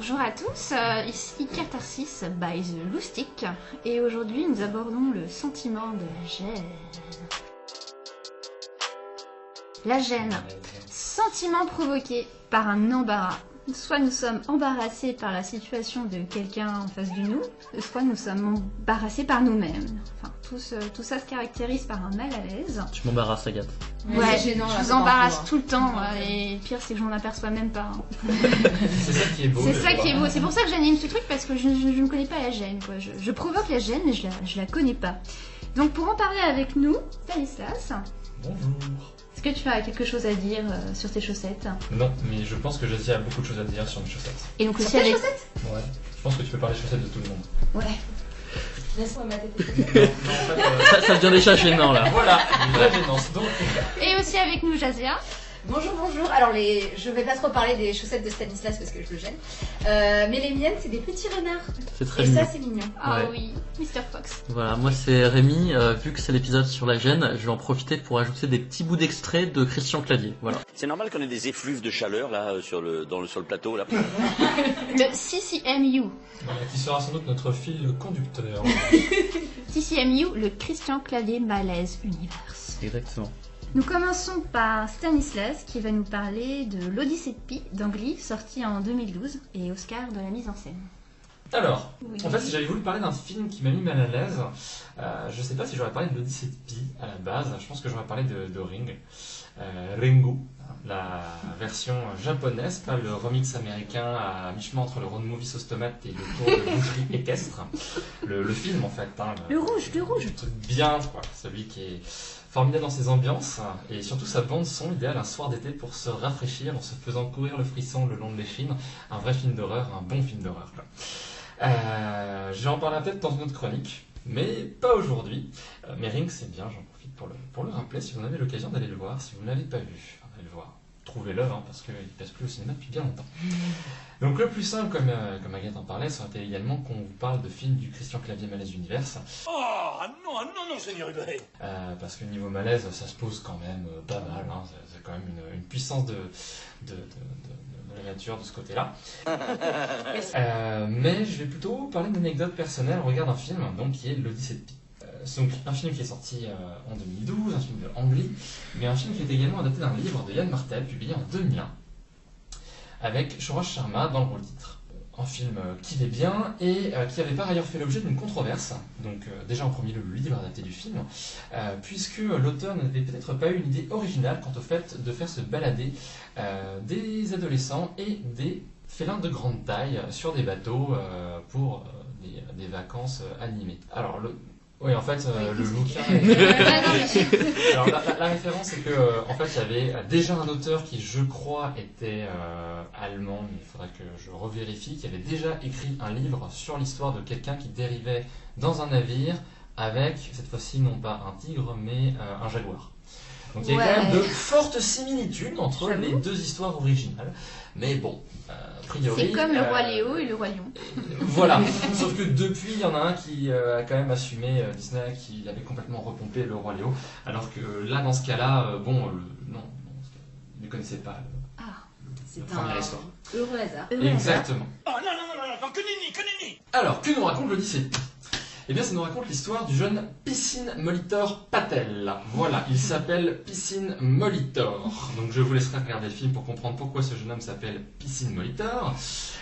Bonjour à tous, ici Catharsis by The Loustic et aujourd'hui nous abordons le sentiment de la gêne. La gêne, sentiment provoqué par un embarras. Soit nous sommes embarrassés par la situation de quelqu'un en face de nous, soit nous sommes embarrassés par nous-mêmes. Enfin, tout ça se caractérise par un mal à l'aise. Tu m'embarrasses, Agathe. Ouais, je vous embarrasse tout le temps, et le pire c'est que je m'en aperçois même pas. C'est ça qui est beau. C'est ça qui est beau, c'est pour ça que j'anime ce truc, parce que je ne connais pas la gêne, quoi. Je provoque la gêne, mais je la connais pas. Donc pour en parler avec nous, Stanislas. Bonjour. Est-ce que tu as quelque chose à dire sur tes chaussettes? Non, mais je pense que Jessie a beaucoup de choses à dire sur mes chaussettes. Et donc aussi Sur tes avec... chaussettes? Ouais. Je pense que tu peux parler chaussettes de tout le monde. Ouais. Laisse-moi ma tête tes chaussettes. Non, en fait, Ça devient déjà gênant là. voilà, une vraie gênance. Donc, Et aussi avec nous, Jazia. Bonjour. Alors, je vais pas trop parler des chaussettes de Stanislas parce que je le gêne. Mais les miennes, c'est des petits renards. C'est très Et mignon. ça, c'est mignon. Ah Ouais. oui, Mr. Fox. Voilà, moi c'est Rémi. Vu que c'est l'épisode sur la gêne, je vais en profiter pour ajouter des petits bouts d'extrait de Christian Clavier. Voilà. C'est normal qu'on ait des effluves de chaleur là sur le plateau là. Le CCMU. qui sera sans doute notre fil conducteur. CCMU, le Christian Clavier Malaise Universe. Exactement. Nous commençons par Stanislas qui va nous parler de l'Odyssée de Pi d'Angly, sorti en 2012 et Oscar de la mise en scène. Alors, Oui. en fait, si j'avais voulu parler d'un film qui m'a mis mal à l'aise, je sais pas si j'aurais parlé de l'Odyssée de Pi à la base. Je pense que j'aurais parlé de Ring. Ringu, la version japonaise, pas le remix américain à mi-chemin entre le road movie sauce tomate et le tour de boucherie équestre. Le film en fait. Hein, Le rouge. Le truc bien, quoi. Celui qui est formidable dans ses ambiances et surtout sa bande son idéale un soir d'été pour se rafraîchir en se faisant courir le frisson le long de l'échine. Un vrai film d'horreur, un bon film d'horreur. Quoi. Je vais en parler peut-être dans une autre chronique, mais pas aujourd'hui. Mais Ring, c'est bien, j'en profite pour le rappeler si vous en avez l'occasion d'aller le voir, si vous ne l'avez pas vu, allez le voir. Trouvez-le, hein, parce qu'il ne passe plus au cinéma depuis bien longtemps. Donc le plus simple, comme Agathe en parlait, ça aurait été également qu'on vous parle de films du Christian Clavier Malaise Universe. Oh non, Seigneur Hubert. Parce que niveau malaise, ça se pose quand même pas mal. Hein, c'est quand même une puissance de la nature de ce côté-là. Mais je vais plutôt parler d'anecdotes personnelles au regard d'un film donc, qui est l'Odyssée de Pi. C'est donc un film qui est sorti en 2012, un film de Angly, mais un film qui est également adapté d'un livre de Yann Martel, publié en 2001, avec Shohraj Sharma dans le rôle titre. Un film qui est bien et qui avait par ailleurs fait l'objet d'une controverse, donc déjà en premier lieu le livre adapté du film, puisque l'auteur n'avait peut-être pas eu une idée originale quant au fait de faire se balader des adolescents et des félins de grande taille sur des bateaux pour des vacances animées. Alors oui, en fait, le bouquin. Alors, la référence, c'est que, en fait, il y avait déjà un auteur qui, je crois, était allemand, mais il faudrait que je revérifie, qui avait déjà écrit un livre sur l'histoire de quelqu'un qui dérivait dans un navire avec, cette fois-ci, non pas un tigre, mais un jaguar. Donc, il y a quand même de fortes similitudes entre les deux histoires originales. Mais bon, a priori... C'est comme le roi Léo et le roi Lion. Voilà, sauf que depuis, il y en a un qui a quand même assumé, Disney, qu'il avait complètement repompé le roi Léo, alors que là, dans ce cas-là, non, il ne connaissait pas C'est la première histoire. Heureux hasard. Exactement. Oh non, que nenni. Alors, que nous raconte l'Odyssée de Pi ? Eh bien, ça nous raconte l'histoire du jeune Piscine Molitor Patel. Voilà, il s'appelle Piscine Molitor. Donc, je vous laisserai regarder le film pour comprendre pourquoi ce jeune homme s'appelle Piscine Molitor.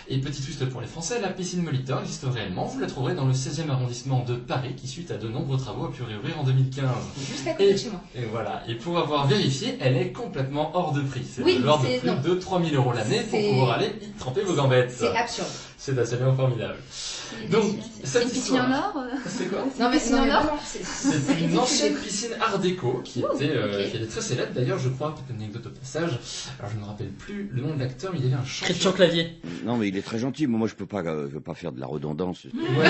Et petit twist pour les Français, la piscine Molitor existe réellement. Vous la trouverez dans le 16e arrondissement de Paris, qui, suite à de nombreux travaux, a pu réouvrir en 2015. Juste à côté de chez moi. Et voilà, et pour avoir vérifié, elle est complètement hors de prix. C'est Oui, de l'ordre de c'est- plus non. de 3000 € l'année pour C'est- pouvoir aller y tremper vos gambettes. C'est absurde. C'est absolument formidable. Donc, C'est cette une piscine en histoire... or C'est quoi Non, mais piscine en or. vraiment, C'est une ancienne piscine art déco qui Oh, était ok. très célèbre. D'ailleurs, je crois, petite anecdote au passage, alors je ne me rappelle plus le nom de l'acteur, mais il y avait un champion. Christian Clavier. Non, mais il est très gentil. Moi, je veux pas faire de la redondance. Ouais,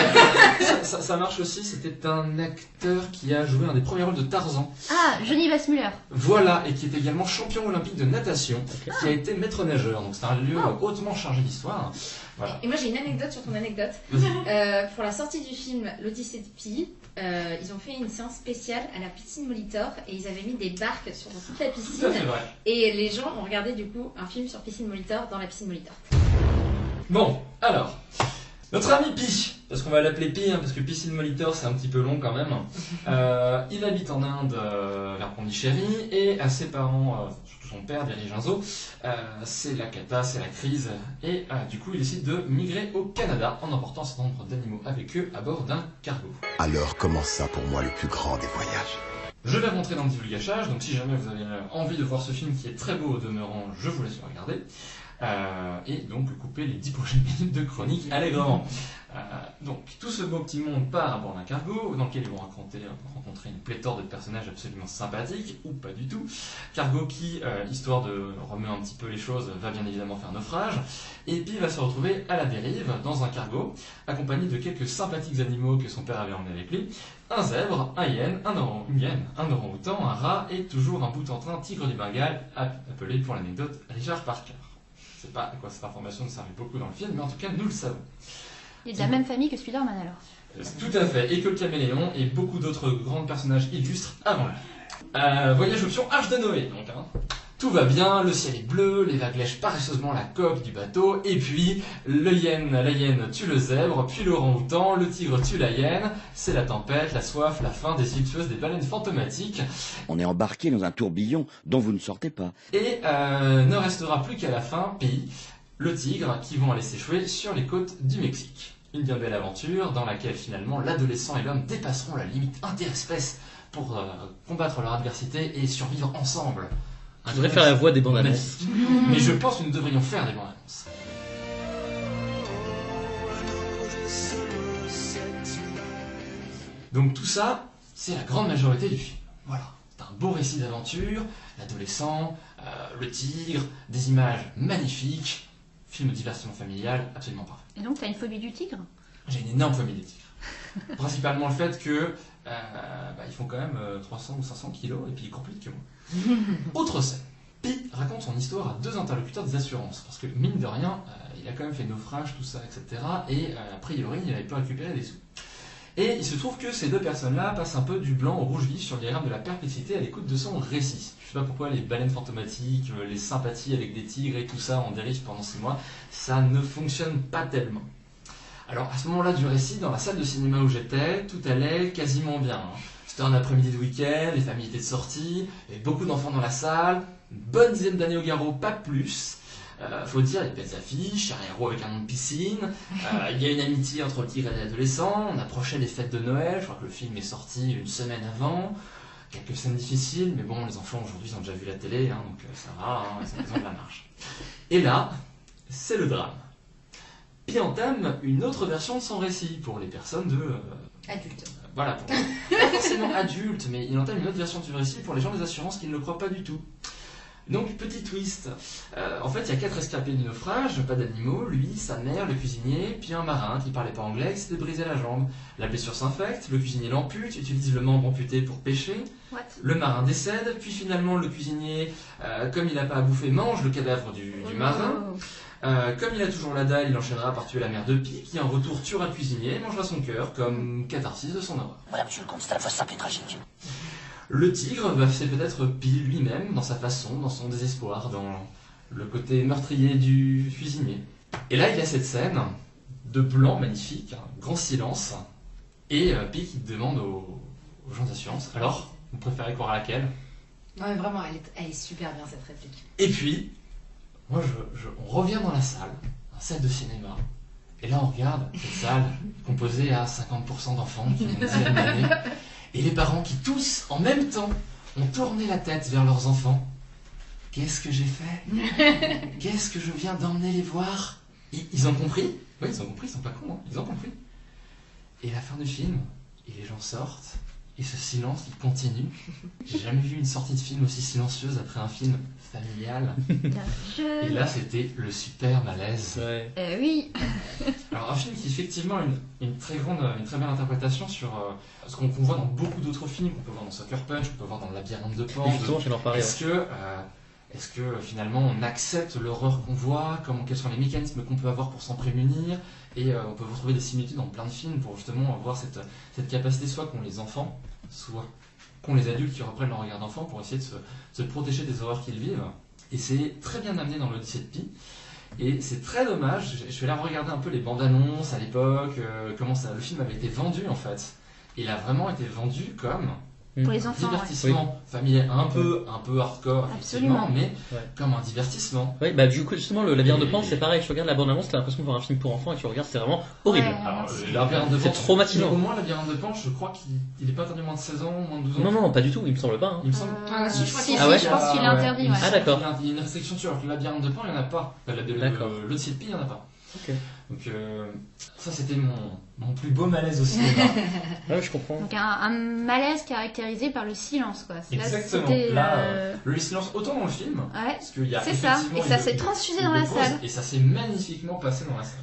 ça marche aussi. C'était un acteur qui a joué un des premiers rôles de Tarzan. Ah, Johnny Weissmuller. Voilà, et qui est également champion olympique de natation, qui a été maître nageur. Donc c'est un lieu hautement chargé d'histoire. Voilà. Et moi j'ai une anecdote sur ton anecdote. Vas-y. Pour la sortie du film L'Odyssée de Pi, ils ont fait une séance spéciale à la piscine Molitor et ils avaient mis des barques sur toute la piscine Ça, c'est vrai. et les gens ont regardé du coup un film sur piscine Molitor dans la piscine Molitor. Bon, alors, notre ami Pi, parce qu'on va l'appeler Pi, parce que Piscine Molitor c'est un petit peu long quand même, il habite en Inde, vers Pondichéry, et à ses parents, surtout son père dirige un zoo, c'est la cata, c'est la crise, et du coup il décide de migrer au Canada en emportant un certain nombre d'animaux avec eux à bord d'un cargo. Alors commença pour moi le plus grand des voyages. Je vais rentrer dans le divulgachage, donc si jamais vous avez envie de voir ce film qui est très beau au demeurant, je vous laisse le regarder. Et donc couper les 10 prochaines minutes de chronique allègrement. Donc tout ce beau petit monde part à bord d'un cargo dans lequel ils vont rencontrer une pléthore de personnages absolument sympathiques, ou pas du tout. Cargo qui, histoire de remuer un petit peu les choses, va bien évidemment faire naufrage, et puis va se retrouver à la dérive dans un cargo, accompagné de quelques sympathiques animaux que son père avait emmenés avec lui, un zèbre, un hyène, un orang-outan, un rat, et toujours un bout-en-train tigre du Bengale, appelé pour l'anecdote Richard Parker. Je sais pas à quoi cette information ne servait beaucoup dans le film, mais en tout cas, nous le savons. Il est de la même famille que Spider-Man alors. Tout à fait, et que le caméléon et beaucoup d'autres grands personnages illustres avant lui. Voyage option Arche de Noé, donc. Tout va bien, le ciel est bleu, les vagues lèchent paresseusement la coque du bateau, et puis la hyène tue le zèbre, puis l'orang-outan, le tigre tue la hyène, c'est la tempête, la soif, la faim, des sulfueuses, des baleines fantomatiques. On est embarqué dans un tourbillon dont vous ne sortez pas. Et ne restera plus qu'à la fin, Pi, le tigre, qui vont aller s'échouer sur les côtes du Mexique. Une bien belle aventure dans laquelle finalement l'adolescent et l'homme dépasseront la limite interespèce pour combattre leur adversité et survivre ensemble. Je voudrais faire la voix des bandes annonces. Mais je pense que nous devrions faire des bandes annonces. Donc tout ça, c'est la grande majorité du film. Voilà. C'est un beau récit d'aventure, l'adolescent, le tigre, des images magnifiques, film de divertissement familial, absolument parfait. Et donc, t'as une phobie du tigre? J'ai une énorme phobie des tigres. Principalement le fait que ils font quand même 300 ou 500 kilos et puis ils courent plus vite que moi. Autre scène. Pi raconte son histoire à 2 interlocuteurs des assurances, parce que mine de rien, il a quand même fait naufrage, tout ça, etc. Et a priori, il n'avait pas récupéré des sous. Et il se trouve que ces 2 personnes-là passent un peu du blanc au rouge vif sur le diagramme de la perplexité à l'écoute de son récit. Je sais pas pourquoi les baleines fantomatiques, les sympathies avec des tigres et tout ça en dérive pendant 6 mois, ça ne fonctionne pas tellement. Alors à ce moment-là du récit, dans la salle de cinéma où j'étais, tout allait quasiment bien. C'était un après-midi de week-end, les familles étaient de sortie, il y avait beaucoup d'enfants dans la salle, une bonne dizaine d'années au garrot, pas plus. Faut dire, il y a des belles affiches, il y a un héros avec un nom de piscine, il y a une amitié entre le tigre et l'adolescent, on approchait des fêtes de Noël, je crois que le film est sorti une semaine avant, quelques scènes difficiles, mais bon, les enfants aujourd'hui ils ont déjà vu la télé, donc ça va, ils ont besoin de la marche. Et là, c'est le drame. Puis entame une autre version de son récit pour les personnes de... Adulte. Voilà, pas forcément adultes, mais il entame une autre version du récit pour les gens des assurances qui ne le croient pas du tout. Donc, petit twist. En fait, il y a 4 rescapés du naufrage, pas d'animaux, lui, sa mère, le cuisinier, puis un marin qui parlait pas anglais, qui s'était brisé la jambe. La blessure s'infecte, le cuisinier l'ampute, utilise le membre amputé pour pêcher. What? Le marin décède, puis finalement le cuisinier, comme il n'a pas à bouffer, mange le cadavre du marin. Comme il a toujours la dalle, il enchaînera par tuer la mère de Pi, qui en retour tuera le cuisinier et mangera son cœur, comme catharsis de son horreur. Voilà, monsieur le comte, c'est à la fois simple et tragique. Le tigre, c'est peut-être Pi lui-même, dans sa façon, dans son désespoir, dans le côté meurtrier du cuisinier. Et là, il y a cette scène de blanc magnifique, grand silence, et Pi qui demande aux gens d'assurance, alors, vous préférez croire à laquelle? Non mais vraiment, elle est super bien cette réplique. Et puis, moi, on revient dans la salle, un salle de cinéma, et là on regarde cette salle composée à 50% d'enfants qui ont une dizaine d'années, et les parents qui tous, en même temps, ont tourné la tête vers leurs enfants. Qu'est-ce que j'ai fait? Qu'est-ce que je viens d'emmener les voir? Ils ont compris? Oui, ils ont compris, ils sont pas cons, ils ont compris. Et la fin du film, et les gens sortent, et ce silence, il continue. J'ai jamais vu une sortie de film aussi silencieuse après un film familial. Et là, c'était le super malaise. Ouais. Oui. Alors, un film qui effectivement a une très belle interprétation sur ce qu'on voit dans beaucoup d'autres films, qu'on peut voir dans Sucker Punch, qu'on peut voir dans Labyrinthe de Pan. Justement, je vais en reparler. Est-ce que finalement on accepte l'horreur qu'on voit, quels sont les mécanismes qu'on peut avoir pour s'en prémunir, et on peut retrouver des similitudes dans plein de films pour justement avoir cette capacité, soit qu'ont les enfants, soit qu'ont les adultes qui reprennent leur regard d'enfant pour essayer de se protéger des horreurs qu'ils vivent. Et c'est très bien amené dans l'Odyssée de Pi. Et c'est très dommage, je suis allé regarder un peu les bandes annonces à l'époque, comment le film avait été vendu en fait. Et il a vraiment été vendu comme Pour les enfants, divertissement familial, un peu hardcore effectivement, Absolument. mais comme un divertissement. Oui, bah du coup, justement, le labyrinthe de Pan, c'est pareil. Tu regardes la bande-annonce, t'as l'impression de voir un film pour enfants et tu regardes, c'est vraiment horrible. Ouais. Alors, le labyrinthe de Pan, C'est traumatisant. mais au moins, le labyrinthe de Pan, je crois qu'il est pas interdit moins de 16 ans, moins de 12 ans. Non, pas du tout, il me semble pas. Hein. Il me semble. Si, je crois Si, qu'il si, ouais. je pense qu'il est interdit. Il me Ouais. semble d'accord. qu'il y a une restriction dessus, alors que le labyrinthe de Pan, il n'y en a pas. D'accord. Le de Pi, il n'y en a pas. Ok. Donc, ça, c'était mon plus beau malaise au cinéma. Ouais, je comprends. Donc un malaise caractérisé par le silence, quoi. Là, Exactement. c'était, Là, le silence, autant dans le film, ouais, parce qu'il y a c'est ça. effectivement Et ça une- s'est transfusé une dans la pause, salle. Et ça s'est magnifiquement passé dans la salle.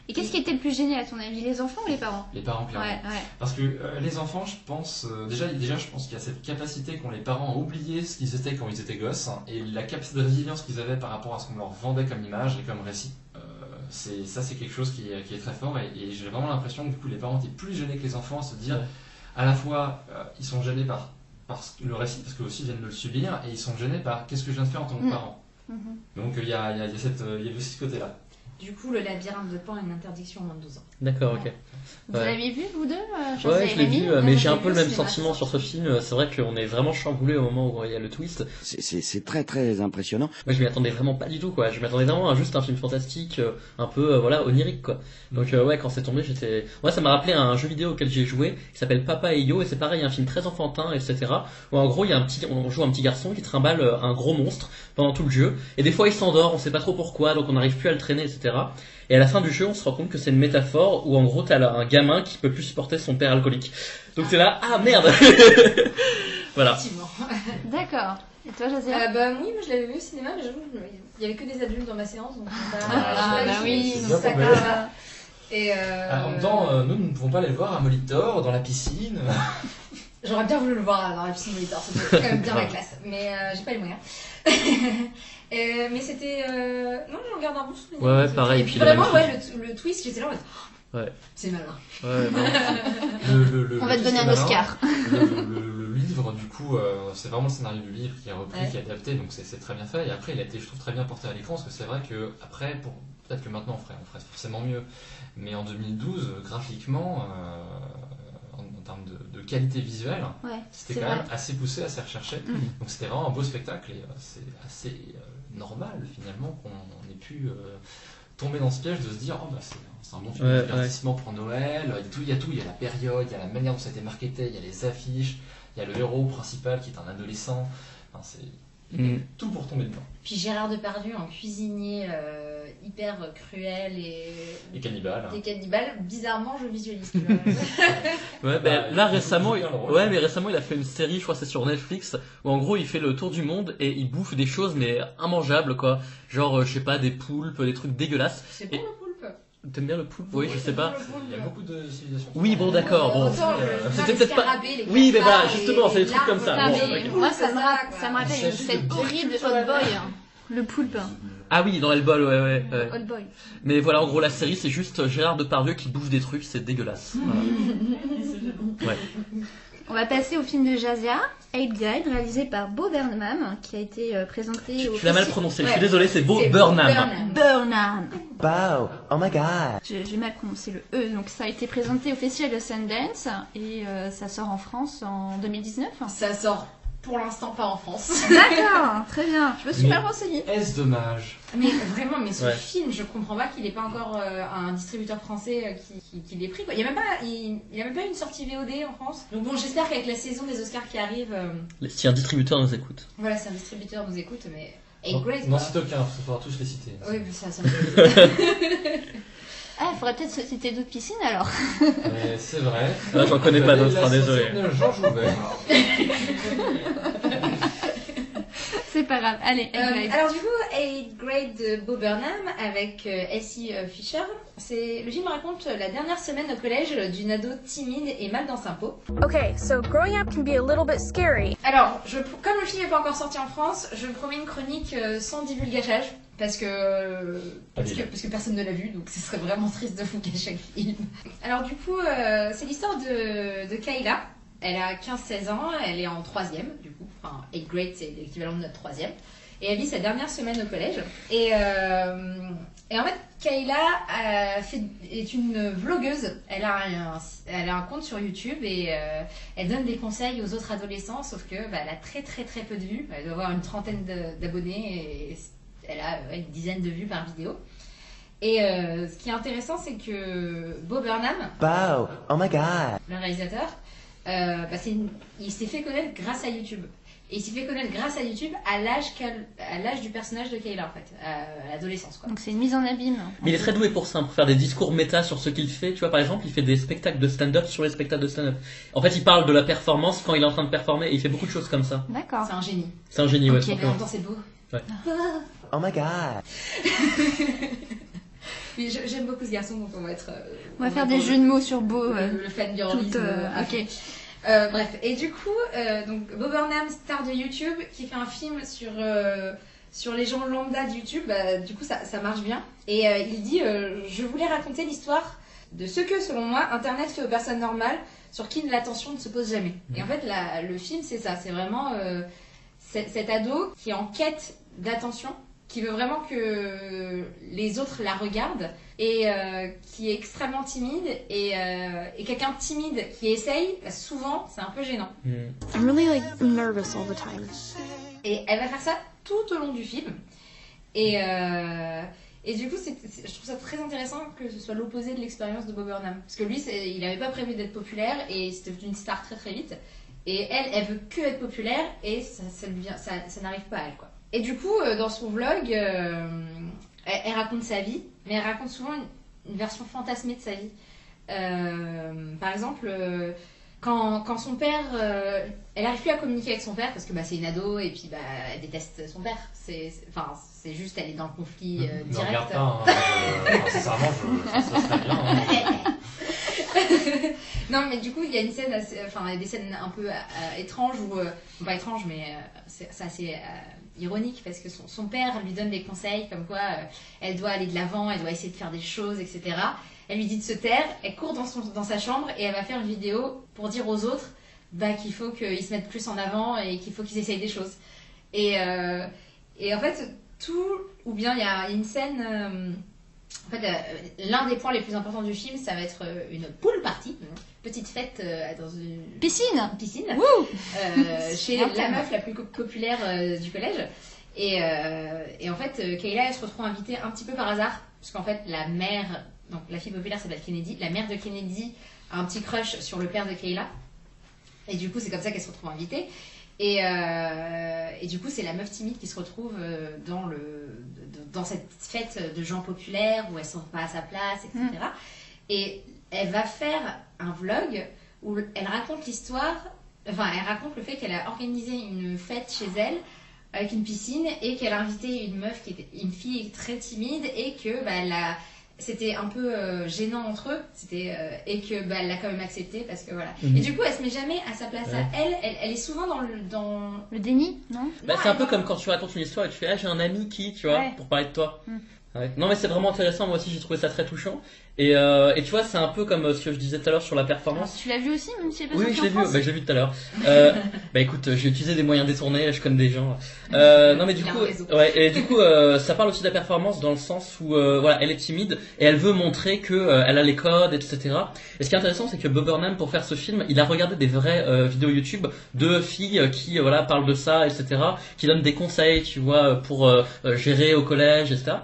Et qu'est-ce qui était le plus génial à ton avis, les enfants ou les parents? Les parents, clairement. Ouais. Parce que les enfants, je pense, déjà, je pense qu'il y a cette capacité qu'ont les parents à oublier ce qu'ils étaient quand ils étaient gosses, hein, et la capacité de résilience qu'ils avaient par rapport à ce qu'on leur vendait comme image et comme récit. C'est quelque chose qui est très fort, et j'ai vraiment l'impression que du coup, les parents étaient plus gênés que les enfants à se dire, à la fois, ils sont gênés par le récit, parce qu'eux aussi viennent de le subir, et ils sont gênés par qu'est-ce que je viens de faire en tant que parent. Donc il y a aussi ce côté-là. Du coup, le labyrinthe de Pan a une interdiction en moins de 12 ans. D'accord, ok. Vous Ouais. l'avez vu, vous deux, José Ouais, et je l'ai Rémi? vu, mais j'ai un j'ai peu le vu même au cinéma, sentiment ça. sur ce film. C'est vrai qu'on est vraiment chamboulé au moment où il y a le twist. C'est très très impressionnant. Moi, je m'y attendais vraiment pas du tout, quoi. Je m'attendais vraiment à juste un film fantastique, un peu, voilà, onirique, quoi. Donc, ouais, quand c'est tombé, j'étais. Moi, ça m'a rappelé un jeu vidéo auquel j'ai joué, qui s'appelle Papa et Yo, et c'est pareil, un film très enfantin, etc. Où en gros, on joue un petit garçon qui trimballe un gros monstre pendant tout le jeu, et des fois il s'endort, on sait pas trop pourquoi, donc on n'arrive plus à le traîner, etc. Et à la fin du jeu, on se rend compte que c'est une métaphore où en gros, t'as un gamin qui peut plus supporter son père alcoolique. Donc c'est là, ah merde. Voilà. Effectivement. D'accord. Et toi, José? Oui, moi je l'avais vu au cinéma, mais j'avoue, il y avait que des adultes dans ma séance, donc j'ai pas- Ah, j'ai pas bah vu. oui, c'est donc bien ça tombé. va. Et En même temps, nous ne pouvons pas aller le voir à Molitor, dans la piscine. j'aurais bien voulu le voir dans la piscine Molitor, c'était quand même bien la classe, mais j'ai pas les moyens. Mais c'était. Non, je regarde un bon souvenir. Ouais, pareil, Et puis puis la vraiment, même le twist, j'étais là en mode. Ouais. C'est malin. Ouais, non. On va te donner un malin. Oscar. Le livre, du coup, c'est vraiment le scénario du livre qui est repris, Ouais. qui est adapté, donc c'est très bien fait. Et après, il a été, je trouve, très bien porté à l'écran, parce que c'est vrai que après, peut-être que maintenant on ferait forcément mieux, mais en 2012, graphiquement, en termes de qualité visuelle, Ouais, c'était c'est quand vrai. même assez poussé, assez recherché. Donc c'était vraiment un beau spectacle, et c'est assez normal finalement qu'on ait pu tomber dans ce piège de se dire, oh bah c'est un bon film de divertissement pour Noël, il y a tout, il y a la période, il y a la manière dont ça a été marketé, il y a les affiches, il y a le héros principal qui est un adolescent, enfin, c'est tout pour tomber dedans. Puis Gérard Depardieu en cuisinier hyper cruel Et cannibale. et cannibale, bizarrement je visualise. Ouais, Bah, là il récemment, joue bien le rôle. ouais, mais récemment il a fait une série, je crois que c'est sur Netflix, où en gros il fait le tour du monde et il bouffe des choses mais immangeables, quoi. Genre, je sais pas, des poulpes, des trucs dégueulasses. C'est bon le poulpe. T'aimes bien le poulpe? Oui, je sais pas. Il y a beaucoup de civilisations. Oui, bon, d'accord, bon. C'était peut-être pas. Les Oui, mais voilà, cafards, justement, c'est des trucs comme ça. Ah, Bon, mais ok. moi, ça me Il rappelle s'agit cette de horrible culture Hot la Boy. mer. Le poulpe. Ah oui, dans Hellboy, ouais. Hot Boy. Mais voilà, en gros, la série, c'est juste Gérard Depardieu qui bouffe des trucs, c'est dégueulasse. Voilà. Ouais. On va passer au film de Jazia, Ape Guide, réalisé par Bo Burnham, qui a été présenté au... Tu l'as mal prononcé, je suis Ouais. désolé, c'est Bo C'est Burnham. Burnham. Wow, oh my god. J'ai mal prononcé le E. Donc ça a été présenté au Festival de Sundance et ça sort en France en 2019. Ça sort pour l'instant pas en France. D'accord, très bien. Je me suis Mais- mal renseignée. Est-ce dommage? Mais vraiment, mais ce Ouais. film, je comprends pas qu'il ait pas encore un distributeur français qui l'ait pris. Quoi. Il y a même pas, il a même pas une sortie VOD en France. Donc bon, j'espère qu'avec la saison des Oscars qui arrive, Si un distributeur nous écoute. voilà, si un distributeur nous écoute, mais Non, Grace. n'en quoi. cite aucun, il faudra tous les citer. Oui, mais ça me fait. Ah, il faudrait peut-être citer d'autres piscines alors. Mais c'est vrai. Ah, j'en connais pas d'autres, La hein, désolé. cité de Jean Joubert. C'est pas grave. Allez, Ape Guide. Alors du coup, 8th Grade de Bo Burnham avec Essie Fisher. Le film raconte la dernière semaine au collège d'une ado timide et mal dans sa peau. Okay, so growing up can be a little bit scary. Alors, comme le film n'est pas encore sorti en France, je promets une chronique sans divulgachage. Parce que personne ne l'a vu, donc ce serait vraiment triste de vous cacher le film. Alors du coup, c'est l'histoire de Kayla. Elle a 15-16 ans, elle est en 3ème, du coup. Enfin, 8th grade, c'est l'équivalent de notre 3ème. et elle vit sa dernière semaine au collège. Et en fait, Kayla est une vlogueuse. Elle a un compte sur YouTube et elle donne des conseils aux autres adolescents, sauf que elle a très très très peu de vues. Elle doit avoir une trentaine d'abonnés et elle a une dizaine de vues par vidéo. Et ce qui est intéressant, c'est que Bo Burnham, Wow, oh my god. le réalisateur, il s'est fait connaître grâce à YouTube. Et il s'est fait connaître grâce à YouTube à l'âge du personnage de Kayla, en fait, à l'adolescence, quoi. Donc c'est une mise en abîme. Mais il est très doué pour ça, pour faire des discours méta sur ce qu'il fait. Tu vois, par exemple, il fait des spectacles de stand-up sur les spectacles de stand-up. En fait, il parle de la performance quand il est en train de performer et il fait beaucoup de choses comme ça. D'accord. C'est un génie. C'est un génie, ouais. Ok. tout Mais en simplement. même temps, c'est beau. Ouais. Oh my god. Mais j'aime beaucoup ce garçon, donc on va être... On va faire des jeux de mots sur Beau. Le fan girlisme. Ok. Bref, et du coup, donc Bo Burnham, star de YouTube, qui fait un film sur les gens lambda de YouTube, du coup ça marche bien. Et il dit je voulais raconter l'histoire de ce que, selon moi, Internet fait aux personnes normales sur qui l'attention ne se pose jamais. Et en fait, le film, c'est ça, c'est vraiment cet ado qui est en quête d'attention, qui veut vraiment que les autres la regardent et qui est extrêmement timide et quelqu'un de timide qui essaye, souvent c'est un peu gênant. I'm really nervous all the time. Et elle va faire ça tout au long du film et du coup je trouve ça très intéressant que ce soit l'opposé de l'expérience de Bo Burnham, parce que lui il n'avait pas prévu d'être populaire et c'était devenu une star très très vite, et elle veut que être populaire et ça n'arrive pas à elle, quoi. Et du coup, dans son vlog, elle raconte sa vie, mais elle raconte souvent une version fantasmée de sa vie. Par exemple, quand son père... elle n'arrive plus à communiquer avec son père parce que c'est une ado et puis elle déteste son père. C'est juste, elle est dans le conflit direct. Ne regarde pas, sincèrement, ça se passe très bien. Non, mais du coup, il y a une scène il y a des scènes un peu étranges, ou pas étranges, mais c'est assez... ironique, parce que son père lui donne des conseils comme quoi elle doit aller de l'avant, elle doit essayer de faire des choses, etc. Elle lui dit de se taire, elle court dans sa chambre et elle va faire une vidéo pour dire aux autres qu'il faut qu'ils se mettent plus en avant et qu'il faut qu'ils essayent des choses. Et en fait, ou bien il y a une scène... l'un des points les plus importants du film, ça va être une pool party, petite fête dans une Piscine. Chez la meuf la plus populaire du collège. Et en fait, Kayla, elle se retrouve invitée un petit peu par hasard, parce qu'en fait, la mère, donc la fille populaire s'appelle Kennedy, la mère de Kennedy a un petit crush sur le père de Kayla, et du coup, c'est comme ça qu'elle se retrouve invitée. Et du coup, c'est la meuf timide qui se retrouve dans cette fête de gens populaires où elles sont pas à sa place, etc. Et elle va faire un vlog où elle raconte l'histoire, elle raconte le fait qu'elle a organisé une fête chez elle avec une piscine et qu'elle a invité une meuf qui était une fille très timide et que c'était un peu gênant entre eux, et que elle l'a quand même accepté parce que voilà. Et du coup, elle se met jamais à sa place à elle est souvent dans le déni, non? C'est un peu comme quand tu racontes une histoire et tu fais j'ai un ami qui, tu vois, pour parler de toi. Ouais. Non mais c'est vraiment intéressant, moi aussi j'ai trouvé ça très touchant. Et tu vois, c'est un peu comme ce que je disais tout à l'heure sur la performance. Alors, tu l'as vu aussi, même si c'est pas Oui, je l'ai vu, je l'ai vu tout à l'heure. Écoute, j'ai utilisé des moyens détournés, je connais des gens. Non mais du coup, ça parle aussi de la performance dans le sens où elle est timide et elle veut montrer que elle a les codes, etc. Et ce qui est intéressant, c'est que Bo Burnham, pour faire ce film, il a regardé des vraies vidéos YouTube de filles qui parlent de ça, etc. qui donnent des conseils, tu vois, pour gérer au collège, etc.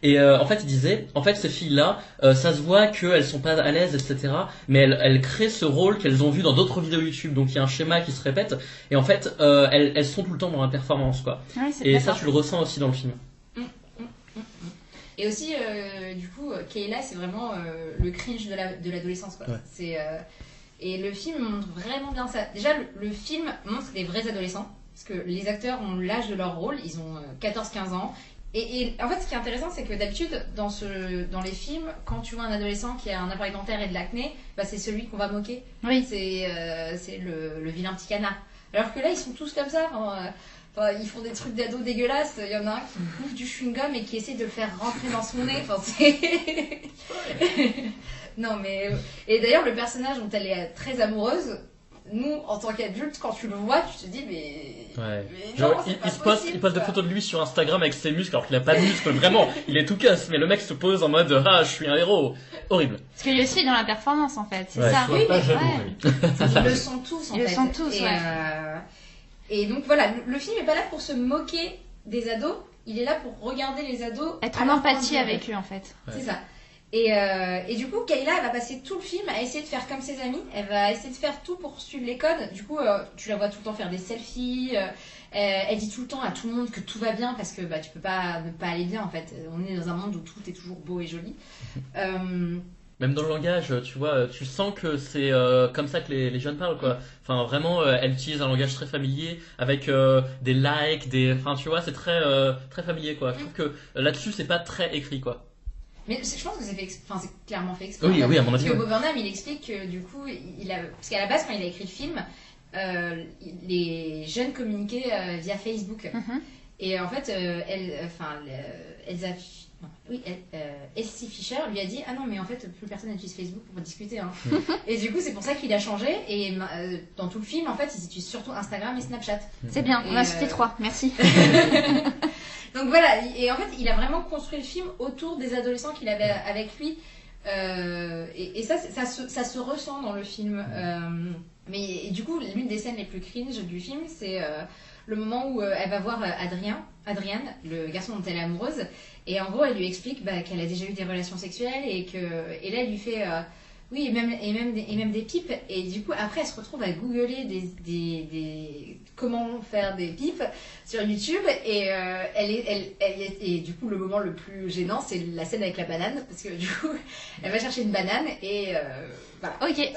Et en fait, il disait, ces filles-là, ça se voit qu'elles sont pas à l'aise, etc. Mais elles créent ce rôle qu'elles ont vu dans d'autres vidéos YouTube. Donc il y a un schéma qui se répète. Et en fait, elles sont tout le temps dans la performance, quoi. Ouais, et ça, tu le ressens aussi dans le film. Et aussi, du coup, Kayla, c'est vraiment le cringe de l'adolescence, quoi. Ouais. Et le film montre vraiment bien ça. Déjà, le film montre des vrais adolescents. Parce que les acteurs ont l'âge de leur rôle. Ils ont 14-15 ans. Et en fait, ce qui est intéressant, c'est que d'habitude, dans les films, quand tu vois un adolescent qui a un appareil dentaire et de l'acné, c'est celui qu'on va moquer. Oui. C'est le vilain petit canard. Alors que là, ils sont tous comme ça. Ils font des trucs d'ado dégueulasses. Il y en a un qui bouffe du chewing-gum et qui essaie de le faire rentrer dans son nez. Non, mais... Et d'ailleurs, le personnage dont elle est très amoureuse, nous, en tant qu'adultes, quand tu le vois, tu te dis, mais. Ouais. Mais Genre, non, c'est pas il poste possible, des quoi. photos de lui sur Instagram avec ses muscles alors qu'il a pas de muscles, vraiment, il est tout casse, mais le mec se pose en mode ah, je suis un héros. Horrible. Parce qu'il est aussi dans la performance en fait, c'est Ouais. ça. Sois pas jaloux, Ouais. Rémi. Ils le sont tous, en Ils fait. le sont tous, et, ouais. Et donc voilà, le film est pas là pour se moquer des ados, il est là pour regarder les ados. Être à en leur empathie point de vue. avec eux en fait. Ouais. C'est ça. Et du coup, Kayla, elle va passer tout le film à essayer de faire comme ses amis. Elle va essayer de faire tout pour suivre les codes. Du coup, tu la vois tout le temps faire des selfies. Elle dit tout le temps à tout le monde que tout va bien parce que bah, tu peux pas ne pas aller bien en fait. On est dans un monde où tout est toujours beau et joli. Même dans le langage, tu vois, tu sens que c'est comme ça que les jeunes parlent, quoi. Enfin, vraiment, elle utilise un langage très familier, avec des likes, enfin, tu vois, c'est très familier, quoi. Je trouve que là-dessus, c'est pas très écrit, quoi. Mais je pense que c'est c'est clairement fait exprès. Oui, oui, à mon Parce avis. que Ouais. Bob Burnham, il explique que du coup, parce qu'à la base, quand il a écrit le film, les jeunes communiquaient via Facebook. Mhm. Et en fait, Elsie Fisher lui a dit ah non mais en fait plus personne n'utilise Facebook pour discuter hein. Et du coup c'est pour ça qu'il a changé et dans tout le film en fait ils utilisent surtout Instagram et Snapchat. C'est bien, on Et, a cité 3, merci. Donc voilà, et en fait il a vraiment construit le film autour des adolescents qu'il avait avec lui. Et ça se ressent dans le film. Mais du coup, l'une des scènes les plus cringe du film, c'est le moment où elle va voir Adrian, le garçon dont elle est amoureuse. Et en gros, elle lui explique qu'elle a déjà eu des relations sexuelles et là, elle lui fait oui, et même des pipes. Et du coup, après, elle se retrouve à googler comment faire des pipes sur YouTube. Et et du coup, le moment le plus gênant, c'est la scène avec la banane. Parce que du coup, elle va chercher une banane et voilà. Ok.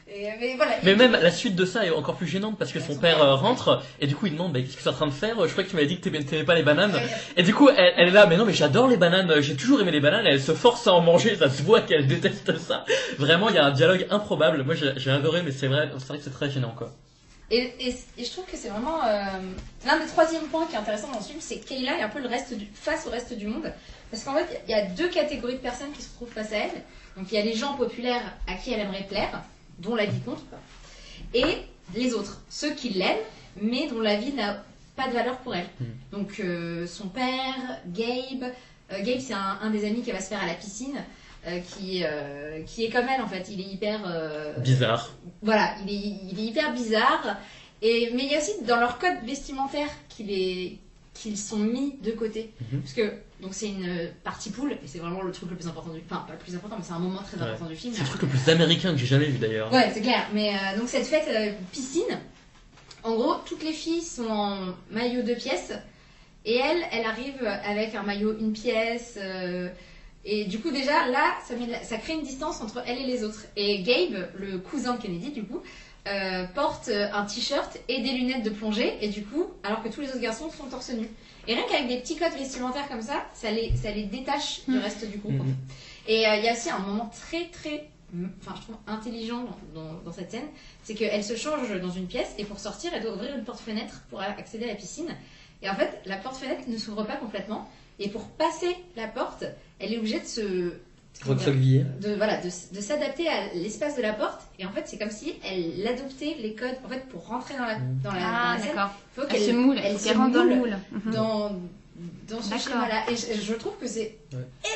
Mais voilà. Mais même la suite de ça est encore plus gênante parce que son père rentre et du coup il demande qu'est-ce que tu es en train de faire. Je crois que tu m'avais dit que t'aimais pas les bananes. Et du coup elle est là mais non mais j'adore les bananes, j'ai toujours aimé les bananes. Elle se force à en manger, ça se voit qu'elle déteste ça. Vraiment il y a un dialogue improbable. Moi j'ai adoré mais c'est vrai que c'est très gênant quoi. Et je trouve que c'est vraiment l'un des troisièmes points qui est intéressant dans ce film, c'est que Kayla est un peu face au reste du monde. Parce qu'en fait, il y a deux catégories de personnes qui se retrouvent face à elle. Donc il y a les gens populaires à qui elle aimerait plaire, dont la vie compte, et les autres, ceux qui l'aiment, mais dont la vie n'a pas de valeur pour elle. Donc son père, Gabe c'est un des amis qu'elle va se faire à la piscine, qui est comme elle en fait, il est hyper... Bizarre. Voilà, il est hyper bizarre, mais il y a aussi dans leur code vestimentaire qu'ils sont mis de côté. Parce que donc c'est une partie pool, et c'est vraiment le truc le plus important enfin pas le plus important, mais c'est un moment très important du film. C'est le truc le plus américain que j'ai jamais vu d'ailleurs. Ouais, c'est clair. Mais donc cette fête piscine, en gros, toutes les filles sont en maillot 2 pièces, et elle arrive avec un maillot 1 pièce. Et du coup déjà là, ça crée une distance entre elle et les autres. Et Gabe, le cousin de Kennedy du coup, porte un t-shirt et des lunettes de plongée, et du coup, alors que tous les autres garçons sont torse nu. Et rien qu'avec des petits codes vestimentaires comme ça les détache du reste du groupe. Et il y a aussi un moment très je trouve intelligent dans cette scène, c'est qu'elle se change dans une pièce et pour sortir, elle doit ouvrir une porte-fenêtre pour accéder à la piscine. Et en fait, la porte-fenêtre ne s'ouvre pas complètement, et pour passer la porte, elle est obligée de s'adapter à l'espace de la porte. Et en fait, c'est comme si elle adoptait les codes en fait pour rentrer dans la scène. D'accord. Faut Elle se moule, elle qu'elle rentre dans le moule. dans ce schéma-là. Et je trouve que c'est